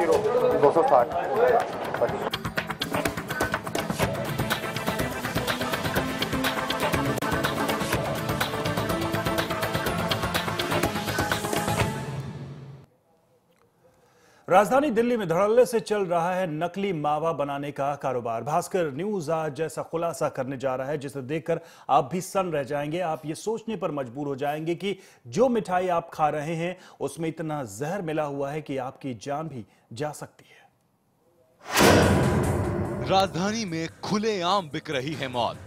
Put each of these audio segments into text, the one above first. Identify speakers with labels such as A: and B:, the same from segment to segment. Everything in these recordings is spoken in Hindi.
A: 260।
B: राजधानी दिल्ली में धड़ल्ले से चल रहा है नकली मावा बनाने का कारोबार। भास्कर न्यूज आज ऐसा खुलासा करने जा रहा है जिसे देखकर आप भी सन्न रह जाएंगे। आप ये सोचने पर मजबूर हो जाएंगे कि जो मिठाई आप खा रहे हैं उसमें इतना जहर मिला हुआ है कि आपकी जान भी जा सकती है।
C: राजधानी में खुलेआम बिक रही है मौत।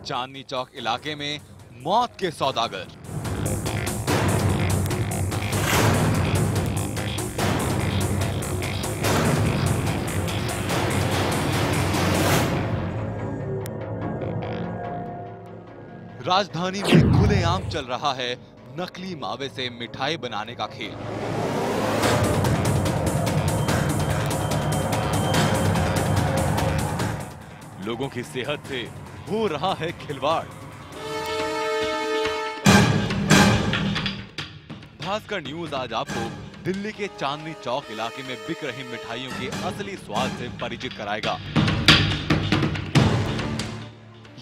C: चांदनी चौक इलाके में मौत के सौदागर। राजधानी में खुलेआम चल रहा है नकली मावे से मिठाई बनाने का खेल। लोगों की सेहत से हो रहा है खिलवाड़। भास्कर न्यूज आज आपको दिल्ली के चांदनी चौक इलाके में बिक रही मिठाइयों के असली स्वाद से परिचित कराएगा।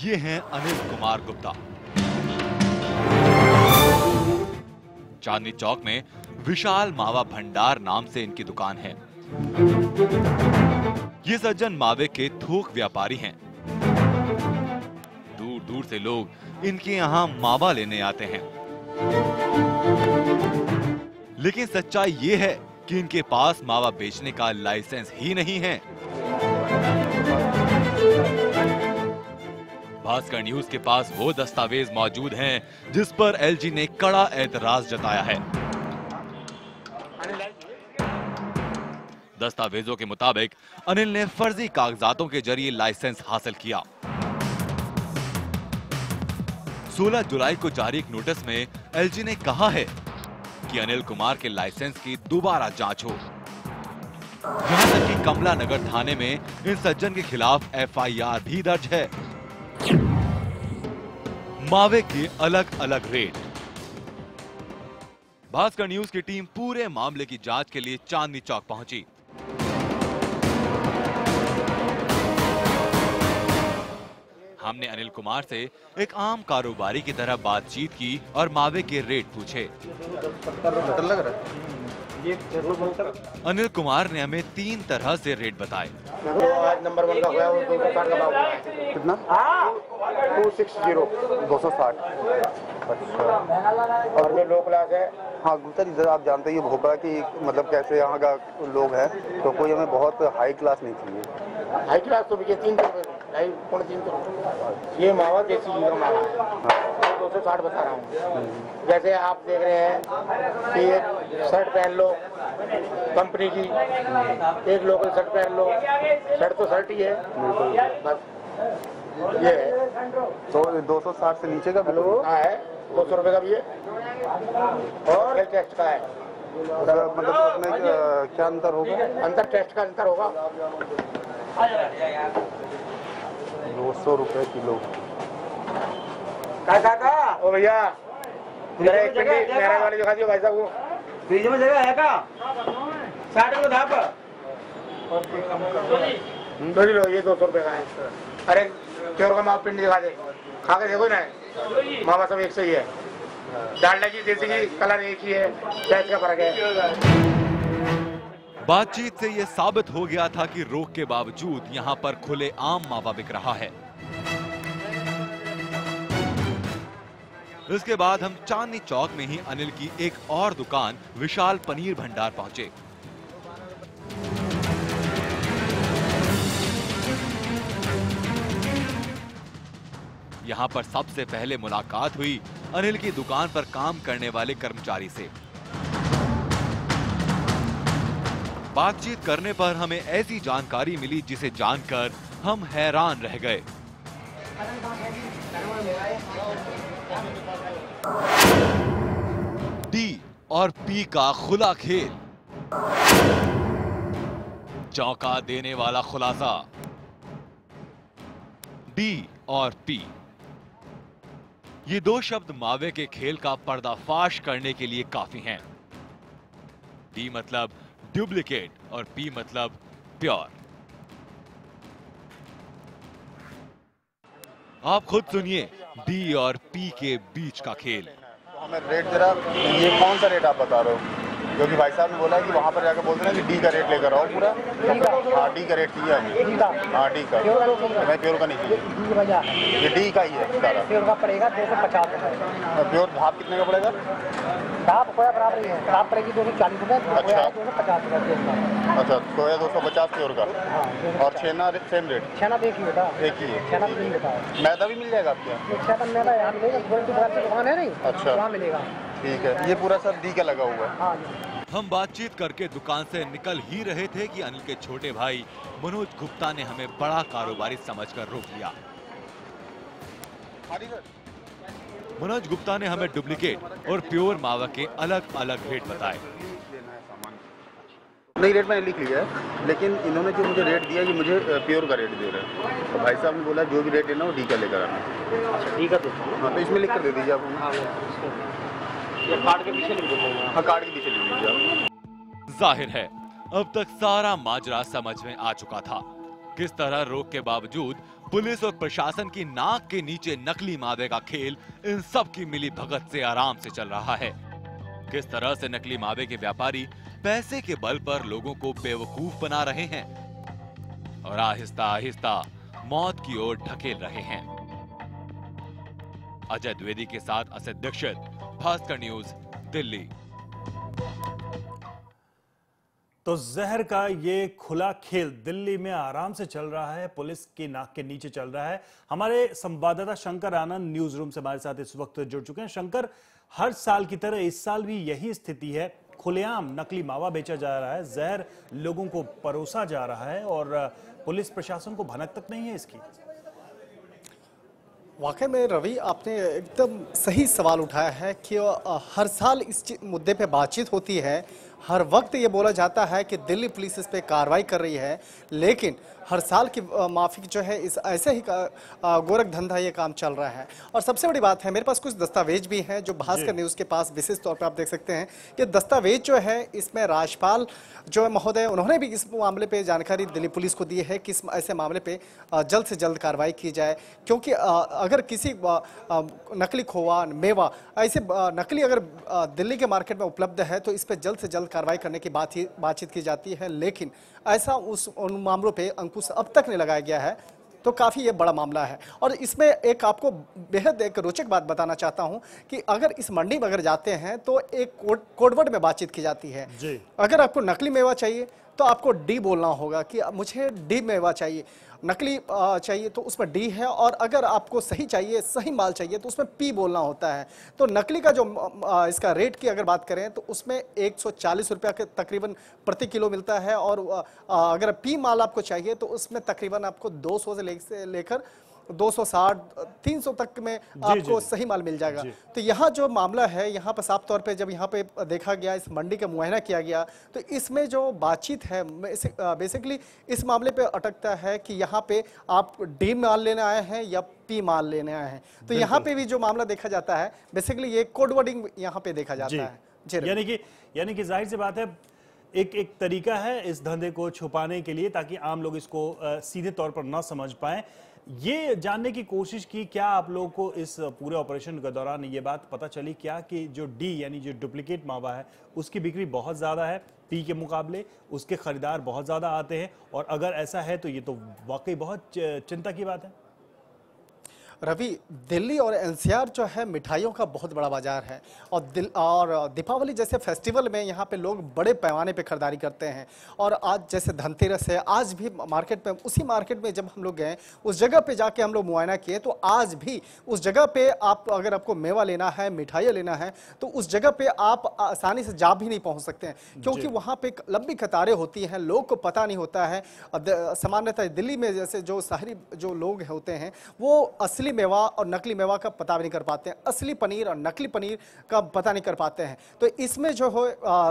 C: ये हैं अनिल कुमार गुप्ता। चांदनी चौक में विशाल मावा भंडार नाम से इनकी दुकान है। ये सज्जन मावे के थोक व्यापारी हैं। दूर दूर से लोग इनके यहाँ मावा लेने आते हैं, लेकिन सच्चाई ये है कि इनके पास मावा बेचने का लाइसेंस ही नहीं है। भास्कर न्यूज के पास वो दस्तावेज मौजूद हैं जिस पर एलजी ने कड़ा एतराज जताया है। दस्तावेजों के मुताबिक अनिल ने फर्जी कागजातों के जरिए लाइसेंस हासिल किया। 16 जुलाई को जारी एक नोटिस में एलजी ने कहा है कि अनिल कुमार के लाइसेंस की दोबारा जांच हो। यहां तक कि कमला नगर थाने में इन सज्जन के खिलाफ एफआईआर भी दर्ज है। मावे के अलग अलग रेट। भास्कर न्यूज की टीम पूरे मामले की जांच के लिए चांदनी चौक पहुंची। हमने अनिल कुमार से एक आम कारोबारी की तरह बातचीत की और मावे के रेट पूछे।
A: लग रहा है।
C: अनिल कुमार ने हमें 3 तरह से रेट बताए।
A: आज नंबर 1 का हुआ है, 260 का भाव है। कितना? 260। 260। अच्छा। और जो लो क्लास है, हाँ गुप्ता जी सर, आप जानते ही भोपाल की मतलब कैसे यहाँ का लोग हैं, तो कोई हमें बहुत हाई क्लास नहीं चाहिए। हाई क्लास तो बिके 300 रुपये, 350। ये मावा देसी घी का मावा है। 260 बता रहा हूँ। जैसे आप देख रहे हैं कि एक शर्ट पहन लो कंपनी की, एक लोकल शर्ट पहन लो। शर्ट तो शर्ट ही है बस, ये है। तो 260 से नीचे का हाँ है, 200 रुपये का भी है और टेस्ट का है। मतलब उसमें क्या अंतर होगा? अंतर टेस्ट का अंतर होगा। 200 रुपये किलो। का ओ भैया मेरा वाली दिखा दियो भाई साहब को। फ्रिज में जगह है का? 60 रुपये धाप। लो ये 200 रुपये का है। अरे क्यों का मावा पिंड दिखा दे, खा के देखो ना, मावा सब एक सही है। डालडा की देसी की कलर एक ही है, टेस्ट का फर्क है।
C: बातचीत से यह साबित हो गया था कि रोक के बावजूद यहां पर खुले आम मावा बिक रहा है। इसके बाद हम चांदनी चौक में ही अनिल की एक और दुकान विशाल पनीर भंडार पहुंचे। यहां पर सबसे पहले मुलाकात हुई अनिल की दुकान पर काम करने वाले कर्मचारी से। बातचीत करने पर हमें ऐसी जानकारी मिली जिसे जानकर हम हैरान रह गए। डी और पी का खुला खेल, चौंका देने वाला खुलासा। डी और पी। ये दो शब्द मावे के खेल का पर्दाफाश करने के लिए काफी हैं। डी मतलब डुप्लीकेट और पी मतलब प्योर। आप खुद सुनिए डी और पी के बीच का खेल।
A: तो हमें रेट जरा, ये कौन सा रेट आप बता रहे हो? क्योंकि भाई साहब ने बोला कि वहाँ पर जाकर बोलते हैं कि डी का रेट लेकर आओ पूरा। हाँ, डी का रेट चाहिए हमें। हाँ, डी का। हमें प्योर का नहीं चाहिए, ये डी का ही है सारा।
D: प्योर का पड़ेगा 250 रुपये।
A: प्योर भाप कितने का पड़ेगा?
D: भाप खोया बराबर ही है, भाप पड़ेगी 240 रुपये, खोया 250 रुपये।
A: अच्छा, खोया 250 प्योर का। और छेना सेम रेट?
D: छेना तो एक ही होता है।
A: एक ही है।
D: छेना तो नहीं होता है।
A: मैदा भी मिल जाएगा आपके यहाँ?
D: छेना मैदा यहाँ मिलेगा, गोल्ड की दुकान है नहीं,
A: अच्छा,
D: वहाँ मिलेगा।
A: ठीक है। ये पूरा सर डी का लगा हुआ है।
D: हाँ,
C: हम बातचीत करके दुकान से निकल ही रहे थे कि अनिल के छोटे भाई मनोज गुप्ता ने हमें बड़ा कारोबारी समझकर रोक लिया। मनोज गुप्ता ने हमें डुप्लीकेट और प्योर मावा के अलग अलग रेट बताए।
A: नहीं, रेट मैंने लिख लिया है, लेकिन इन्होंने जो मुझे रेट दिया, ये मुझे प्योर का रेट दे रहे हैं। तो भाई साहब ने बोला जो भी रेट लेना वो डी का लेकर आना।
D: अच्छा, ठीक है। तो
A: हाँ, तो इसमें लिख कर दे दीजिए आप।
D: ये कार्ड के पीछे लिख देंगे।
A: हाँ, कार्ड के पीछे लिख दीजिए आप।
C: जाहिर है अब तक सारा माजरा समझ में आ चुका था। किस तरह रोक के बावजूद पुलिस और प्रशासन की नाक के नीचे नकली मावे का खेल इन सब की मिली भगत से आराम से चल रहा है। किस तरह से नकली मावे के व्यापारी पैसे के बल पर लोगों को बेवकूफ बना रहे हैं और आहिस्ता आहिस्ता मौत की ओर ढकेल रहे हैं। अजय द्विवेदी के साथ असद दीक्षित, भास्कर न्यूज, दिल्ली।
B: तो जहर का ये खुला खेल दिल्ली में आराम से चल रहा है, पुलिस की नाक के नीचे चल रहा है। हमारे संवाददाता शंकर आनंद न्यूज रूम से हमारे साथ इस वक्त जुड़ चुके हैं। शंकर, हर साल की तरह इस साल भी यही स्थिति है, खुलेआम नकली मावा बेचा जा रहा है, जहर लोगों को परोसा जा रहा है और पुलिस प्रशासन को भनक तक नहीं है इसकी।
E: वाकई में रवि, आपने एकदम सही सवाल उठाया है कि हर साल इस मुद्दे पे बातचीत होती है, हर वक्त ये बोला जाता है कि दिल्ली पुलिस इस पे कार्रवाई कर रही है, लेकिन हर साल की माफिक जो है इस ऐसे ही गोरख धंधा ये काम चल रहा है। और सबसे बड़ी बात है, मेरे पास कुछ दस्तावेज भी हैं जो भास्कर न्यूज़ के पास विशेष तौर पर आप देख सकते हैं। ये दस्तावेज जो है इसमें राज्यपाल जो है महोदय, उन्होंने भी इस मामले पे जानकारी दिल्ली पुलिस को दी है कि इस ऐसे मामले पे जल्द से जल्द कार्रवाई की जाए, क्योंकि अगर किसी नकली खोवा मेवा ऐसे नकली अगर दिल्ली के मार्केट में उपलब्ध है तो इस पर जल्द से जल्द कार्रवाई करने की बातचीत की जाती है, लेकिन ऐसा उन मामलों पे अंकुश अब तक नहीं लगाया गया है। तो काफ़ी ये बड़ा मामला है। और इसमें एक आपको बेहद एक रोचक बात बताना चाहता हूं कि अगर इस मंडी में अगर जाते हैं तो एक कोडवर्ड में बातचीत की जाती है जी। अगर आपको नकली मेवा चाहिए तो आपको डी बोलना होगा कि मुझे डी मेवा चाहिए, नकली चाहिए तो उसमें डी है, और अगर आपको सही चाहिए, सही माल चाहिए तो उसमें पी बोलना होता है। तो नकली का जो इसका रेट की अगर बात करें तो उसमें 140 रुपया के तकरीबन प्रति किलो मिलता है, और अगर पी माल आपको चाहिए तो उसमें तकरीबन आपको 200 से लेकर 260 300 तक में आपको सही माल मिल जाएगा। तो यहाँ जो मामला है, यहाँ पर साफ तौर पे जब यहाँ पे देखा गया, इस मंडी का मुआयना किया गया, तो इसमें जो बातचीत है बेसिकली इस मामले पे अटकता है कि यहाँ पे आप डी माल लेने आए हैं या पी माल लेने आए हैं। तो यहाँ पे भी जो मामला देखा जाता है बेसिकली ये कोड वर्डिंग यहाँ पे देखा जाता है।
B: यानी कि जाहिर सी बात है, एक तरीका है इस धंधे को छुपाने के लिए ताकि आम लोग इसको सीधे तौर पर ना समझ पाए। ये जानने की कोशिश की क्या आप लोगों को इस पूरे ऑपरेशन के दौरान ये बात पता चली क्या कि जो डी यानी जो डुप्लीकेट मावा है उसकी बिक्री बहुत ज़्यादा है, पी के मुकाबले उसके खरीदार बहुत ज़्यादा आते हैं, और अगर ऐसा है तो ये तो वाकई बहुत चिंता की बात है।
E: रवि, दिल्ली और एनसीआर जो है मिठाइयों का बहुत बड़ा बाजार है, और दीपावली जैसे फेस्टिवल में यहाँ पे लोग बड़े पैमाने पे खरीदारी करते हैं। और आज जैसे धनतेरस है, आज भी मार्केट में, उसी मार्केट में जब हम लोग गए उस जगह पे जाके हम लोग मुआयना किए, तो आज भी उस जगह पे आप अगर आपको मेवा लेना है, मिठाइयाँ लेना है, तो उस जगह पे आप आसानी से जा भी नहीं पहुँच सकते हैं, क्योंकि वहाँ पे लंबी कतारें होती हैं, लोग को पता नहीं होता है। सामान्यतः दिल्ली में जैसे जो शहरी जो लोग होते हैं वो असली मेवा और नकली मेवा का पता भी नहीं कर पाते हैं, असली पनीर और नकली पनीर का पता नहीं कर पाते हैं। तो इसमें जो हो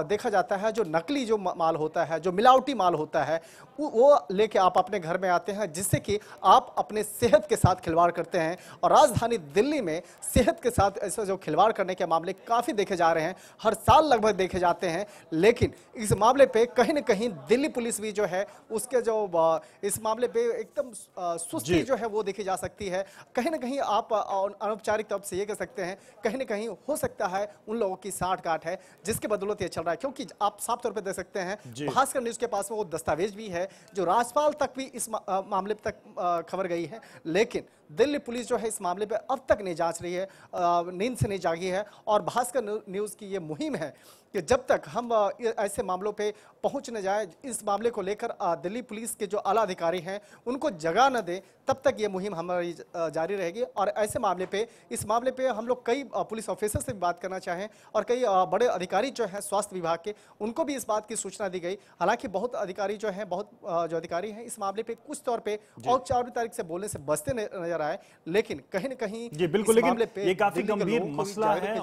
E: देखा जाता है, जो नकली जो माल होता है, जो मिलावटी माल होता है, वो लेके आप अपने घर में आते हैं, जिससे कि आप अपने सेहत के साथ खिलवाड़ करते हैं। और राजधानी दिल्ली में सेहत के साथ ऐसा जो खिलवाड़ करने के मामले काफ़ी देखे जा रहे हैं, हर साल लगभग देखे जाते हैं। लेकिन इस मामले पे कहीं न कहीं दिल्ली पुलिस भी जो है उसके जो इस मामले पे एकदम सुस्ती जो है वो देखी जा सकती है। कहीं न कहीं आप अनौपचारिक तौर से ये कह सकते हैं, कहीं न कहीं हो सकता है उन लोगों की साठ-गांठ है जिसके बदौलत ये चल रहा है। क्योंकि आप साफ तौर पे देख सकते हैं भास्कर न्यूज़ के पास में वो दस्तावेज भी है जो राज्यपाल तक भी इस मामले तक खबर गई है। लेकिन दिल्ली पुलिस जो है इस मामले पे अब तक नहीं जांच रही है, नींद से नहीं जागी है। और भास्कर न्यूज़ की ये मुहिम है कि जब तक हम ऐसे मामलों पे पहुंच न जाए, इस मामले को लेकर दिल्ली पुलिस के जो आला अधिकारी हैं उनको जगह न दें, तब तक ये मुहिम हमारी जारी रहेगी। और ऐसे मामले पे, इस मामले पे हम लोग कई पुलिस ऑफिसर से भी बात करना चाहें और कई बड़े अधिकारी जो हैं स्वास्थ्य विभाग के, उनको भी इस बात की सूचना दी गई। हालांकि बहुत अधिकारी जो हैं, जो अधिकारी हैं इस मामले पे कुछ तौर पे औपचारिक तारीख से बोलने से बचते नजर आए। लेकिन कहीं न कहीं
B: जी बिल्कुल, लेकिन ये काफी गंभीर मसला है।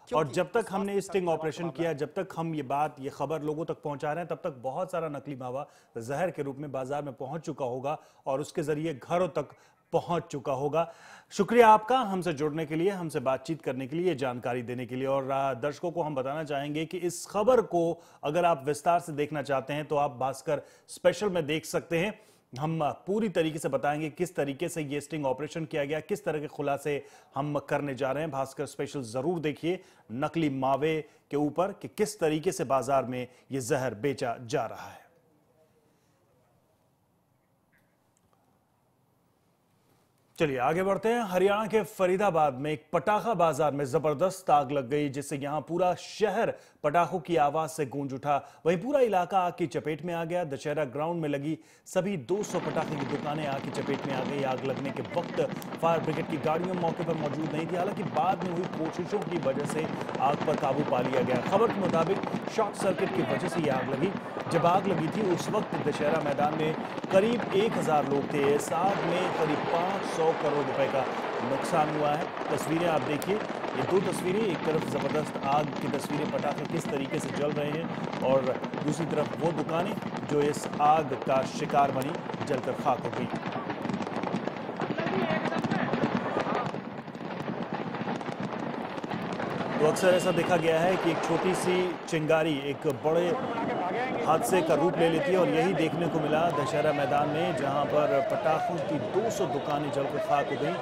B: और जब तक हमने स्टिंग ऑपरेशन किया, जब तक हम ये खबर लोगों तक पहुंचा रहे हैं, तब तक बहुत सारा नकली मावा जहर के रूप में बाजार में पहुंच चुका होगा और उसके जरिए घरों तक पहुंच चुका होगा। शुक्रिया आपका हमसे जुड़ने के लिए, हमसे बातचीत करने के लिए, जानकारी देने के लिए। और दर्शकों को हम बताना चाहेंगे कि इस खबर को अगर आप विस्तार से देखना चाहते हैं तो आप भास्कर स्पेशल में देख सकते हैं। हम पूरी तरीके से बताएंगे किस तरीके से ये स्टिंग ऑपरेशन किया गया, किस तरह के खुलासे हम करने जा रहे हैं। भास्कर स्पेशल जरूर देखिए नकली मावे के ऊपर कि किस तरीके से बाजार में ये जहर बेचा जा रहा है। चलिए आगे बढ़ते हैं। हरियाणा के फरीदाबाद में एक पटाखा बाजार में जबरदस्त आग लग गई, जिससे यहां पूरा शहर पटाखों की आवाज से गूंज उठा। वहीं पूरा इलाका आग की चपेट में आ गया। दशहरा ग्राउंड में लगी सभी 200 पटाखे की दुकानें आग की चपेट में आ गई। आग लगने के वक्त फायर ब्रिगेड की गाड़ियां मौके पर मौजूद नहीं थी। हालांकि बाद में हुई कोशिशों की वजह से आग पर काबू पा लिया गया। खबर के मुताबिक शॉर्ट सर्किट की वजह से यह आग लगी। जब आग लगी थी उस वक्त दशहरा मैदान में करीब 1000 लोग थे। इस आग में करीब 500 करोड़ रुपए का नुकसान हुआ है। तस्वीरें आप देखिए, ये दो तस्वीरें, एक तरफ जबरदस्त आग की तस्वीरें, पटाखे किस तरीके से जल रहे हैं, और दूसरी तरफ वो दुकानें जो इस आग का शिकार बनी, जलकर खाक हो गई। तो अक्सर ऐसा देखा गया है कि एक छोटी सी चिंगारी एक बड़े हादसे का रूप ले लेती है, और यही देखने को मिला दशहरा मैदान में, जहां पर पटाखों की 200 दुकानें जलकर खाक हो गई।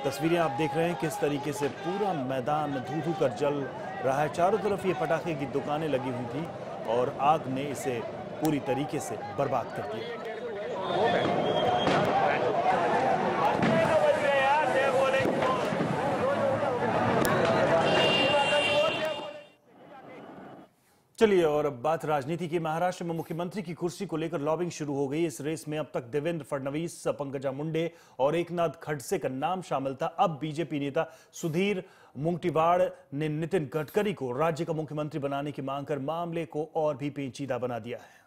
B: तस्वीरें आप देख रहे हैं किस तरीके से पूरा मैदान धू-धू कर जल रहा है। चारों तरफ ये पटाखे की दुकानें लगी हुई थी और आग ने इसे पूरी तरीके से बर्बाद कर दिया। चलिए और अब बात राजनीति की। महाराष्ट्र में मुख्यमंत्री की कुर्सी को लेकर लॉबिंग शुरू हो गई। इस रेस में अब तक देवेंद्र फडणवीस, पंकजा मुंडे और एकनाथ खड़से का नाम शामिल था। अब बीजेपी नेता सुधीर मुंगटीवाड़ ने नितिन गडकरी को राज्य का मुख्यमंत्री बनाने की मांग कर मामले को और भी पेचीदा बना दिया है।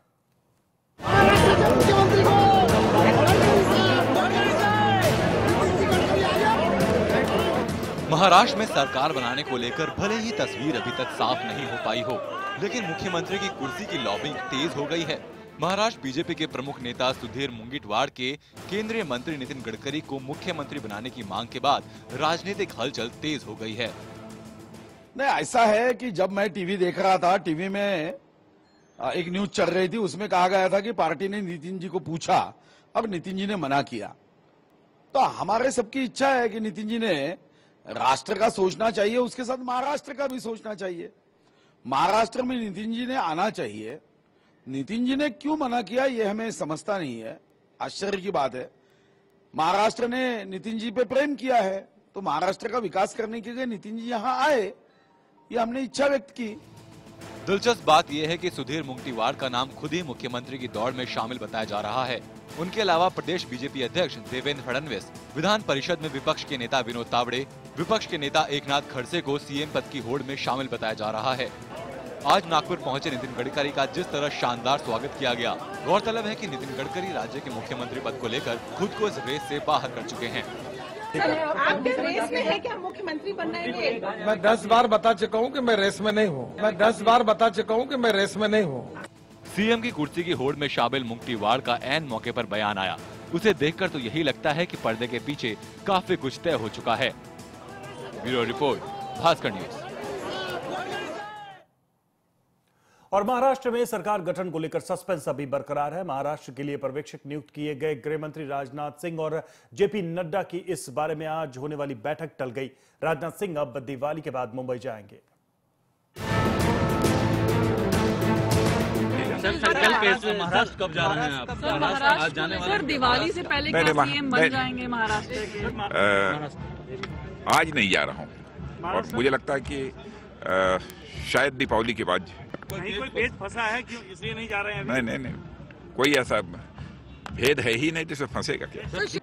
C: महाराष्ट्र में सरकार बनाने को लेकर भले ही तस्वीर अभी तक साफ नहीं हो पाई हो, लेकिन मुख्यमंत्री की कुर्सी की लॉबिंग तेज हो गई है। महाराष्ट्र बीजेपी के प्रमुख नेता सुधीर मुंगटीवाड़ के केंद्रीय मंत्री नितिन गडकरी को मुख्यमंत्री बनाने की मांग के बाद राजनीतिक हलचल तेज हो गई है।
F: नहीं, ऐसा है कि जब मैं टीवी देख रहा था, टीवी में एक न्यूज चल रही थी, उसमें कहा गया था कि पार्टी ने नितिन जी को पूछा, अब नितिन जी ने मना किया। तो हमारे सबकी इच्छा है कि नितिन जी ने राष्ट्र का सोचना चाहिए, उसके साथ महाराष्ट्र का भी सोचना चाहिए। महाराष्ट्र में नितिन जी ने आना चाहिए। नितिन जी ने क्यों मना किया ये हमें समझता नहीं है। आश्चर्य की बात है। महाराष्ट्र ने नितिन जी पे प्रेम किया है, तो महाराष्ट्र का विकास करने के लिए नितिन जी यहाँ आए, ये हमने इच्छा व्यक्त की।
C: दिलचस्प बात यह है कि सुधीर मुंगटीवाड़ का नाम खुद ही मुख्यमंत्री की दौड़ में शामिल बताया जा रहा है। उनके अलावा प्रदेश बीजेपी अध्यक्ष देवेंद्र फडणवीस, विधान परिषद में विपक्ष के नेता विनोद तावड़े, विपक्ष के नेता एकनाथ खड़से को सीएम पद की होड़ में शामिल बताया जा रहा है। आज नागपुर पहुंचे नितिन गडकरी का जिस तरह शानदार स्वागत किया गया, गौरतलब है कि नितिन गडकरी राज्य के मुख्यमंत्री पद को लेकर खुद को इस रेस से बाहर कर चुके हैं।
G: आप रेस में है क्या, मुख्यमंत्री बनना है?
H: मैं 10 बार बता चुका हूँ कि मैं रेस में नहीं हूँ। मैं 10 बार बता चुका हूँ कि मैं रेस में नहीं हूँ।
C: सीएम की कुर्सी की होड़ में शामिल मुंगटीवाड़ का ऐन मौके पर बयान आया। उसे देखकर तो यही लगता है कि पर्दे के पीछे काफी कुछ तय हो चुका है। Bureau report, Bhaskar news.
B: और महाराष्ट्र में सरकार गठन को लेकर सस्पेंस अभी बरकरार है। महाराष्ट्र के लिए पर्यवेक्षक नियुक्त किए गए गृह मंत्री राजनाथ सिंह और जेपी नड्डा की इस बारे में आज होने वाली बैठक टल गई। राजनाथ सिंह अब दिवाली के बाद मुंबई जाएंगे।
I: महाराष्ट्र कब जा रहे हैं आप?
G: महाराष्ट्र जाने वाले सर, दिवाली से पहले क्या सीएम बन जाएंगे महाराष्ट्र के?
J: आज नहीं जा रहा हूँ और मुझे लगता है कि शायद दीपावली के बाद।
I: कोई भेद फंसा है क्यों, इसलिए नहीं जा रहे हैं?
J: नहीं, कोई ऐसा भेद है ही नहीं जिसमें फंसेगा क्या।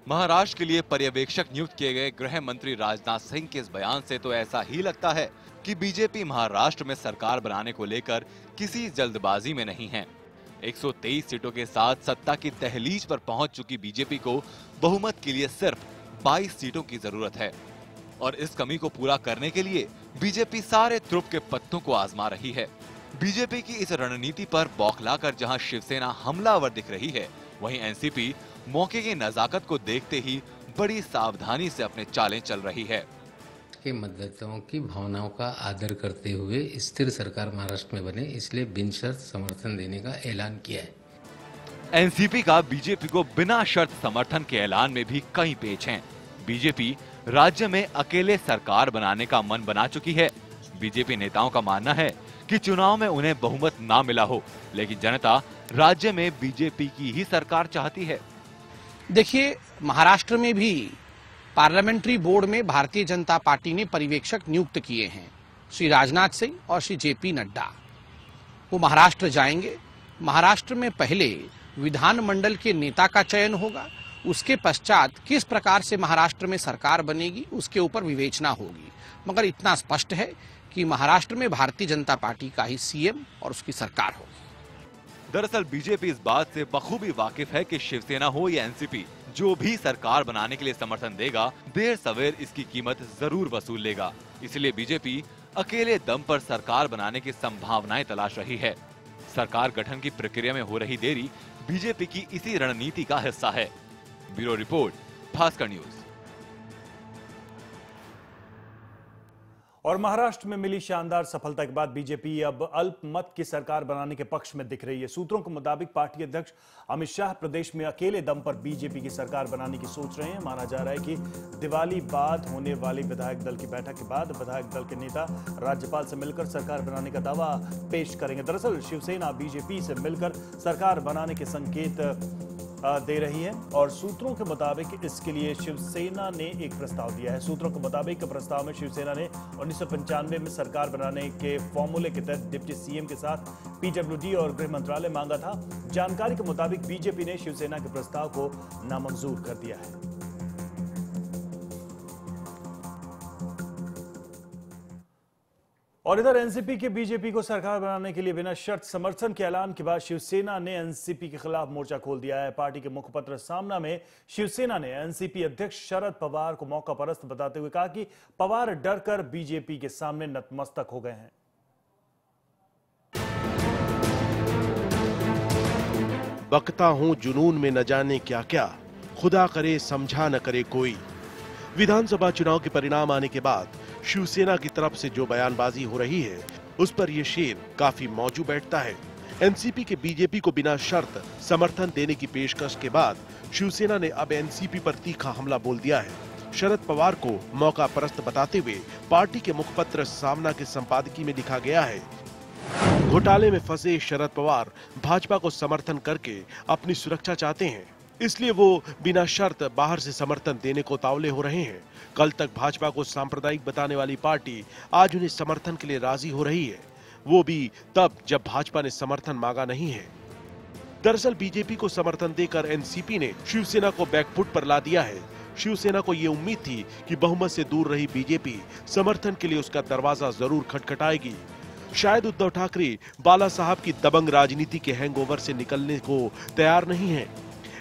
C: महाराष्ट्र के लिए पर्यवेक्षक नियुक्त किए गए गृह मंत्री राजनाथ सिंह के इस बयान से तो ऐसा ही लगता है कि बीजेपी महाराष्ट्र में सरकार बनाने को लेकर किसी जल्दबाजी में नहीं है। 123 सीटों के साथ सत्ता की तहलीज पर पहुंच चुकी बीजेपी को बहुमत के लिए सिर्फ 22 सीटों की जरूरत है और इस कमी को पूरा करने के लिए बीजेपी सारे त्रुप के पत्तों को आजमा रही है। बीजेपी की इस रणनीति पर बौखलाकर जहां शिवसेना हमलावर दिख रही है, वहीं एनसीपी मौके की नजाकत को देखते ही बड़ी सावधानी से अपने चालें चल रही है।
K: के मतदाताओं की भावनाओं का आदर करते हुए स्थिर सरकार महाराष्ट्र में बने, इसलिए बिन शर्त समर्थन देने का ऐलान किया है।
C: एनसीपी का बीजेपी को बिना शर्त समर्थन के ऐलान में भी कई पेच हैं। बीजेपी राज्य में अकेले सरकार बनाने का मन बना चुकी है। बीजेपी नेताओं का मानना है कि चुनाव में उन्हें बहुमत ना मिला हो, लेकिन जनता राज्य में बीजेपी की ही सरकार चाहती है।
L: देखिए, महाराष्ट्र में भी पार्लियामेंट्री बोर्ड में भारतीय जनता पार्टी ने पर्यवेक्षक नियुक्त किए हैं, श्री राजनाथ सिंह और श्री जेपी नड्डा। वो महाराष्ट्र जाएंगे। महाराष्ट्र में पहले विधानमंडल के नेता का चयन होगा, उसके पश्चात किस प्रकार से महाराष्ट्र में सरकार बनेगी उसके ऊपर विवेचना होगी। मगर इतना स्पष्ट है कि महाराष्ट्र में भारतीय जनता पार्टी का ही सीएम और उसकी सरकार होगी।
C: दरअसल बीजेपी इस बात से बखूबी वाकिफ है कि शिवसेना हो या एनसीपी, जो भी सरकार बनाने के लिए समर्थन देगा, देर सवेर इसकी कीमत जरूर वसूल लेगा। इसलिए बीजेपी अकेले दम पर सरकार बनाने की संभावनाएं तलाश रही है। सरकार गठन की प्रक्रिया में हो रही देरी बीजेपी की इसी रणनीति का हिस्सा है। Bureau report, Bhaskar news.
B: और महाराष्ट्र में मिली शानदार सफलता के बाद बीजेपी अब अल्पमत की सरकार बनाने के पक्ष में दिख रही है। सूत्रों के मुताबिक पार्टी अध्यक्ष अमित शाह प्रदेश में अकेले दम पर बीजेपी की सरकार बनाने की सोच रहे हैं। माना जा रहा है कि दिवाली बाद होने वाली विधायक दल की बैठक के बाद विधायक दल के नेता राज्यपाल से मिलकर सरकार बनाने का दावा पेश करेंगे। दरअसल शिवसेना बीजेपी से मिलकर सरकार बनाने के संकेत दे रही है और सूत्रों के मुताबिक इसके लिए शिवसेना ने एक प्रस्ताव दिया है। सूत्रों के मुताबिक प्रस्ताव में शिवसेना ने 1995 में सरकार बनाने के फॉर्मूले के तहत डिप्टी सीएम के साथ पीडब्ल्यूडी और गृह मंत्रालय मांगा था। जानकारी के मुताबिक बीजेपी ने शिवसेना के प्रस्ताव को नामंजूर कर दिया है। और इधर एनसीपी के बीजेपी को सरकार बनाने के लिए बिना शर्त समर्थन के ऐलान के बाद शिवसेना ने एनसीपी के खिलाफ मोर्चा खोल दिया है। पार्टी के मुखपत्र सामना में शिवसेना ने एनसीपी अध्यक्ष शरद पवार को मौका परस्त बताते हुए कहा कि पवार डरकर बीजेपी के सामने नतमस्तक हो गए हैं।
M: बकता हूं जुनून में न जाने क्या क्या, खुदा करे समझा न करे कोई। विधानसभा चुनाव के परिणाम आने के बाद शिवसेना की तरफ से जो बयानबाजी हो रही है, उस पर यह शेर काफी मौजू बैठता है। एनसीपी के बीजेपी को बिना शर्त समर्थन देने की पेशकश के बाद शिवसेना ने अब एनसीपी पर तीखा हमला बोल दिया है। शरद पवार को मौका परस्त बताते हुए पार्टी के मुखपत्र सामना के संपादकीय में लिखा गया है, घोटाले में फंसे शरद पवार भाजपा को समर्थन करके अपनी सुरक्षा चाहते हैं, इसलिए वो बिना शर्त बाहर से समर्थन देने को तावले हो रहे हैं। कल तक भाजपा को सांप्रदायिक बताने वाली पार्टी आज उन्हें समर्थन के लिए राजी हो रही है, वो भी तब जब भाजपा ने समर्थन मांगा नहीं है। दरअसल बीजेपी को समर्थन देकर एनसीपी ने शिवसेना को बैकफुट पर ला दिया है। शिवसेना को ये उम्मीद थी कि बहुमत से दूर रही बीजेपी समर्थन के लिए उसका दरवाजा जरूर खटखटाएगी। शायद उद्धव ठाकरे बाला साहब की दबंग राजनीति के हैंगओवर से निकलने को तैयार नहीं है।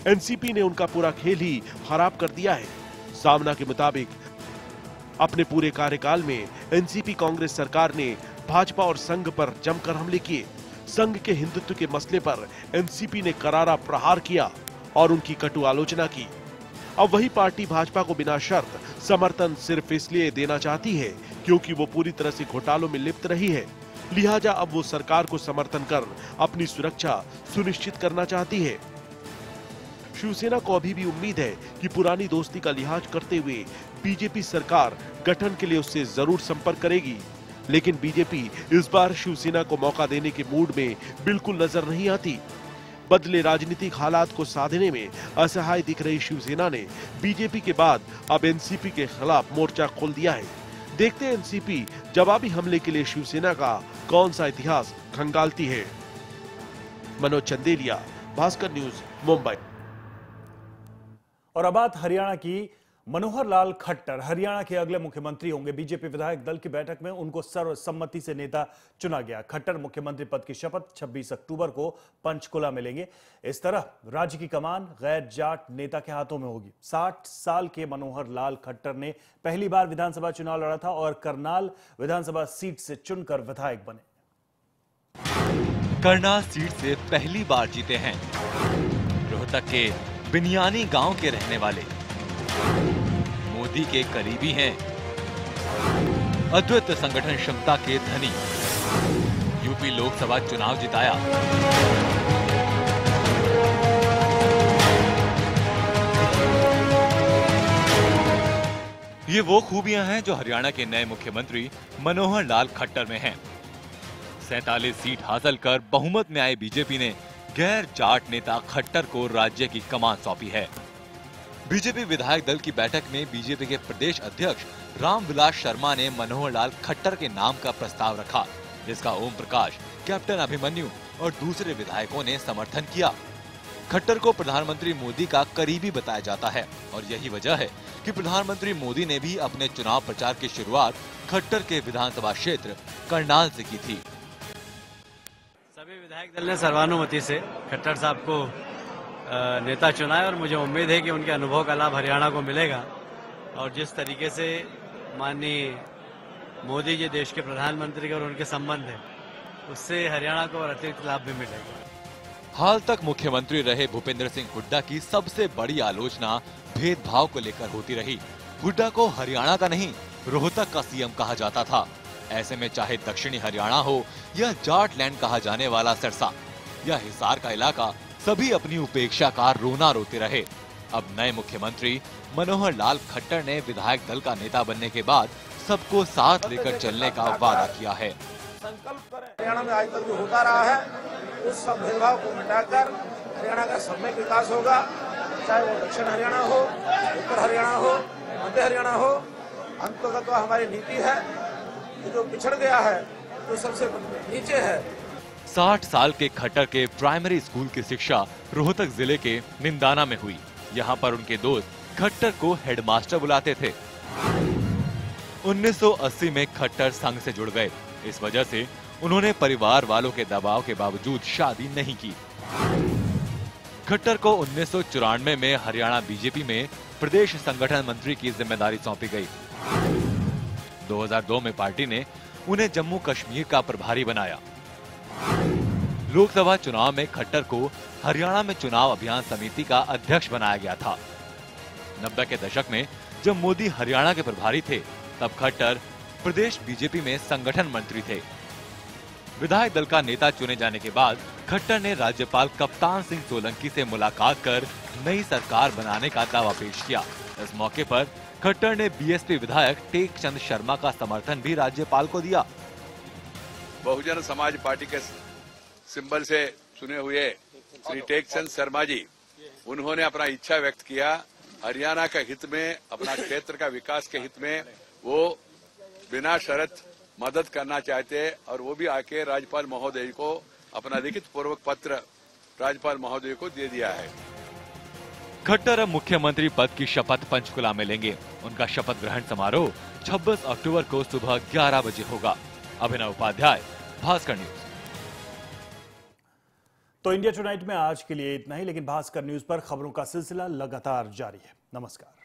M: एनसीपी ने उनका पूरा खेल ही खराब कर दिया है। सामना के मुताबिक अपने पूरे कार्यकाल में एनसीपी कांग्रेस सरकार ने भाजपा और संघ पर जमकर हमले किए। संघ के हिंदुत्व के मसले पर एनसीपी ने करारा प्रहार किया और उनकी कटु आलोचना की। अब वही पार्टी भाजपा को बिना शर्त समर्थन सिर्फ इसलिए देना चाहती है क्योंकि वो पूरी तरह से घोटालों में लिप्त रही है। लिहाजा अब वो सरकार को समर्थन कर अपनी सुरक्षा सुनिश्चित करना चाहती है। शिवसेना को अभी भी उम्मीद है कि पुरानी दोस्ती का लिहाज करते हुए बीजेपी सरकार गठन के लिए उससे जरूर संपर्क करेगी, लेकिन बीजेपी इस बार शिवसेना को मौका देने के मूड में बिल्कुल नजर नहीं आती। बदले राजनीतिक हालात को साधने में असहाय दिख रही शिवसेना ने बीजेपी के बाद अब एनसीपी के खिलाफ मोर्चा खोल दिया है। देखते हैं एनसीपी जवाबी हमले के लिए शिवसेना का कौन सा इतिहास खंगालती है। मनोज चंदेलिया, भास्कर न्यूज, मुंबई।
B: और अब बात हरियाणा की। मनोहर लाल खट्टर हरियाणा के अगले मुख्यमंत्री होंगे। बीजेपी विधायक दल की बैठक में उनको सर्वसम्मति से नेता चुना गया। खट्टर मुख्यमंत्री पद की शपथ 26 अक्टूबर को पंचकुला में लेंगे। इस तरह राज्य की कमान गैर जाट नेता के हाथों में होगी। 60 साल के मनोहर लाल खट्टर ने पहली बार विधानसभा चुनाव लड़ा था और करनाल विधानसभा सीट से चुनकर विधायक बने।
C: करनाल सीट से पहली बार जीते हैं। रोहतक के बिनियानी गांव के रहने वाले, मोदी के करीबी हैं, अद्भुत संगठन क्षमता के धनी, यूपी लोकसभा चुनाव जिताया। ये वो खूबियां हैं जो हरियाणा के नए मुख्यमंत्री मनोहर लाल खट्टर में हैं। 47 सीट हासिल कर बहुमत में आए बीजेपी ने गैर जाट नेता खट्टर को राज्य की कमान सौंपी है। बीजेपी विधायक दल की बैठक में बीजेपी के प्रदेश अध्यक्ष रामविलास शर्मा ने मनोहर लाल खट्टर के नाम का प्रस्ताव रखा, जिसका ओम प्रकाश, कैप्टन अभिमन्यु और दूसरे विधायकों ने समर्थन किया। खट्टर को प्रधानमंत्री मोदी का करीबी बताया जाता है और यही वजह है कि प्रधानमंत्री मोदी ने भी अपने चुनाव प्रचार की शुरुआत खट्टर के विधानसभा क्षेत्र करनाल से की थी।
N: सभी विधायक दल ने सर्वानुमति से खट्टर साहब को नेता चुना है और मुझे उम्मीद है कि उनके अनुभव का लाभ हरियाणा को मिलेगा और जिस तरीके से माननीय मोदी जी देश के प्रधानमंत्री के और उनके संबंध है, उससे हरियाणा को और अतिरिक्त लाभ भी मिलेगा।
C: हाल तक मुख्यमंत्री रहे भूपेंद्र सिंह हुड्डा की सबसे बड़ी आलोचना भेदभाव को लेकर होती रही। हुड्डा को हरियाणा का नहीं, रोहतक का सीएम कहा जाता था। ऐसे में चाहे दक्षिणी हरियाणा हो या जाटलैंड कहा जाने वाला सिरसा या हिसार का इलाका, सभी अपनी उपेक्षा का रोना रोते रहे। अब नए मुख्यमंत्री मनोहर लाल खट्टर ने विधायक दल का नेता बनने के बाद सबको साथ लेकर चलने का वादा किया है।
O: संकल्प करें, हरियाणा में आज तक जो होता रहा है उस सब भेदभाव को मिटाकर हरियाणा का सम्यक विकास होगा। चाहे वो दक्षिण हरियाणा हो, उत्तर हरियाणा हो, मध्य हरियाणा हो, अंततः तो हमारी नीति है कि जो पिछड़ गया है, जो सबसे नीचे है।
C: 60 साल के खट्टर के प्राइमरी स्कूल की शिक्षा रोहतक जिले के निंदाना में हुई। यहाँ पर उनके दोस्त खट्टर को हेडमास्टर बुलाते थे। 1980 में खट्टर संघ से जुड़ गए। इस वजह से उन्होंने परिवार वालों के दबाव के बावजूद शादी नहीं की। खट्टर को 1994 में हरियाणा बीजेपी में प्रदेश संगठन मंत्री की जिम्मेदारी सौंपी गई। 2002 में पार्टी ने उन्हें जम्मू कश्मीर का प्रभारी बनाया। लोकसभा चुनाव में खट्टर को हरियाणा में चुनाव अभियान समिति का अध्यक्ष बनाया गया था। 90 के दशक में जब मोदी हरियाणा के प्रभारी थे, तब खट्टर प्रदेश बीजेपी में संगठन मंत्री थे। विधायक दल का नेता चुने जाने के बाद खट्टर ने राज्यपाल कप्तान सिंह सोलंकी से मुलाकात कर नई सरकार बनाने का दावा पेश किया। इस मौके पर खट्टर ने बीएसपी विधायक टेकचंद शर्मा का समर्थन भी राज्यपाल को दिया।
P: बहुजन समाज पार्टी के सिंबल से चुने हुए श्री टेकचंद शर्मा जी, उन्होंने अपना इच्छा व्यक्त किया हरियाणा के हित में, अपना क्षेत्र का विकास के हित में वो बिना शर्त मदद करना चाहते और वो भी आके राज्यपाल महोदय को अपना लिखित पूर्वक पत्र राज्यपाल महोदय को दे दिया है।
C: खट्टर अब मुख्यमंत्री पद की शपथ पंचकुला में लेंगे। उनका शपथ ग्रहण समारोह 26 अक्टूबर को सुबह 11 बजे होगा। अभिनव उपाध्याय, भास्कर न्यूज।
B: तो इंडिया टुनाइट में आज के लिए इतना ही, लेकिन भास्कर न्यूज पर खबरों का सिलसिला लगातार जारी है। नमस्कार।